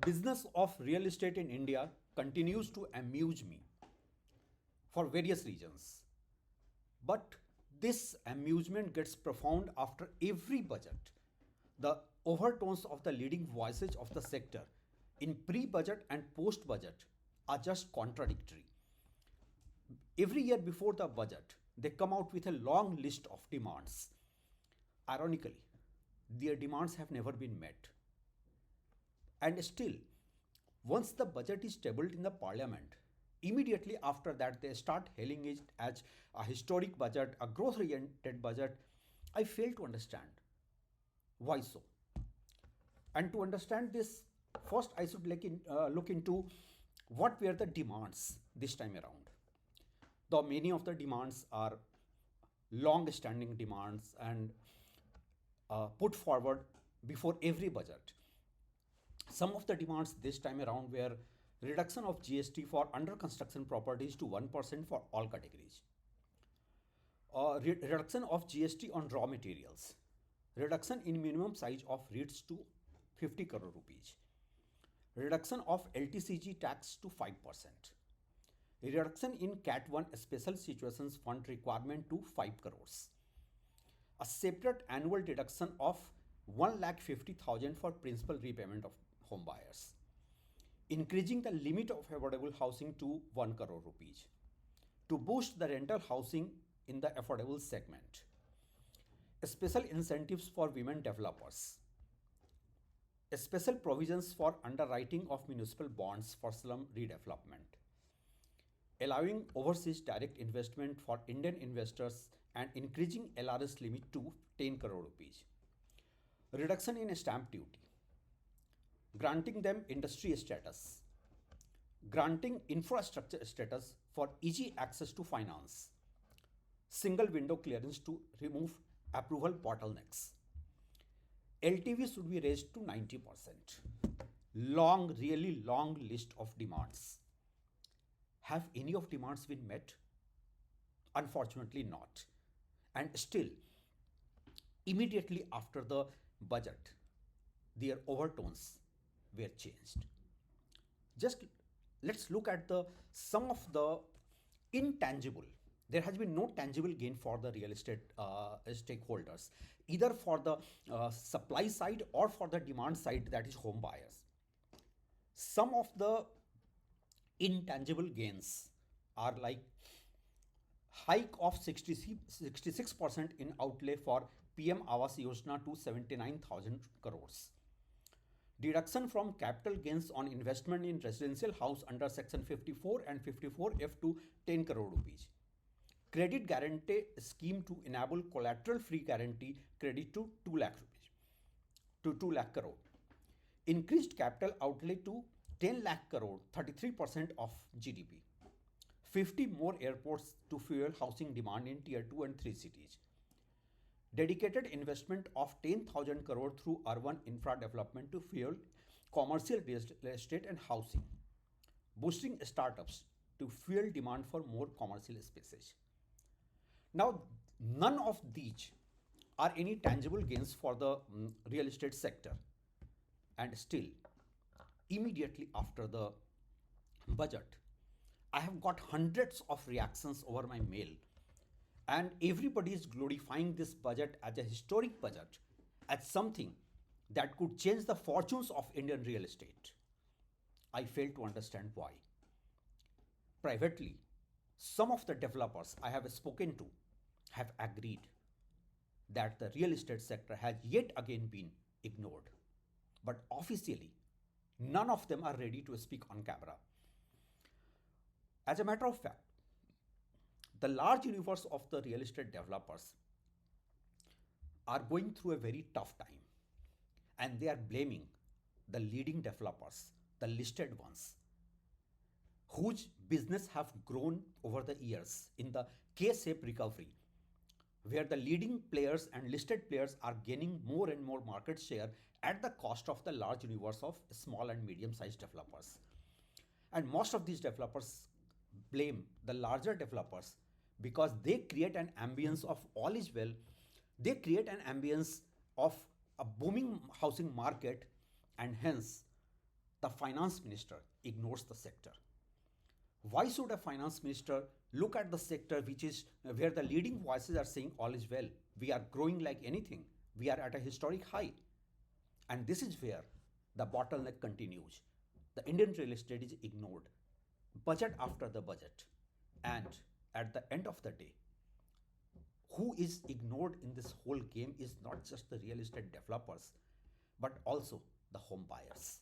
business of real estate in India continues to amuse me for various reasons. But this amusement gets profound after every budget. The overtones of the leading voices of the sector in pre budget and post budget are just contradictory. Every year before the budget, they come out with a long list of demands. Ironically, their demands have never been met. And still, once the budget is tabled in the parliament, immediately after that they start hailing it as a historic budget, a growth oriented budget. I fail to understand why so. And to understand this, first I should look into what were the demands this time around. Though many of the demands are long standing demands and put forward before every budget. Some of the demands this time around were reduction of GST for under construction properties to 1% for all categories, reduction of GST on raw materials, reduction in minimum size of REITs to 50 crore rupees, reduction of LTCG tax to 5%, reduction in Cat 1 Special Situations Fund requirement to 5 crores, a separate annual deduction of 1,50,000 for principal repayment of home buyers, increasing the limit of affordable housing to 1 crore rupees to boost the rental housing in the affordable segment, special incentives for women developers, special provisions for underwriting of municipal bonds for slum redevelopment, allowing overseas direct investment for Indian investors and increasing LRS limit to 10 crore rupees, reduction in stamp duty, granting them industry status, granting infrastructure status for easy access to finance, single window clearance to remove approval bottlenecks. LTV should be raised to 90%. Long, really long list of demands. Have any of demands been met? Unfortunately not. And still, immediately after the budget, their overtones were changed. Just let's look at the some of the intangible. There has been no tangible gain for the real estate stakeholders, either for the supply side or for the demand side, that is home buyers. Some of the intangible gains are like hike of 66% in outlay for PM Awas Yojana to 79,000 crores. Deduction from capital gains on investment in residential house under section 54 and 54F to 10 crore rupees. Credit guarantee scheme to enable collateral free guarantee credit to 2 lakh rupees to 2 lakh crore. Increased capital outlay to 10 lakh crore, 33% of GDP. 50 more airports to fuel housing demand in tier 2 and 3 cities. Dedicated investment of 10,000 crore through urban infra development to fuel commercial real estate and housing. Boosting startups to fuel demand for more commercial spaces. Now, none of these are any tangible gains for the real estate sector. And still, immediately after the budget, I have got hundreds of reactions over my mail, and everybody is glorifying this budget as a historic budget, as something that could change the fortunes of Indian real estate. I fail to understand why. Privately, some of the developers I have spoken to have agreed that the real estate sector has yet again been ignored. But officially, none of them are ready to speak on camera. As a matter of fact, the large universe of the real estate developers are going through a very tough time, and they are blaming the leading developers, the listed ones, whose business have grown over the years in the K-shaped recovery, where the leading players and listed players are gaining more and more market share at the cost of the large universe of small and medium-sized developers. And most of these developers blame the larger developers because they create an ambience of all is well. They create an ambience of a booming housing market, and hence the finance minister ignores the sector. Why should a finance minister look at the sector which is where the leading voices are saying all is well, we are growing like anything, we are at a historic high? And this is where the bottleneck continues. The Indian real estate is ignored, budget after the budget. And at the end of the day, who is ignored in this whole game is not just the real estate developers, but also the home buyers.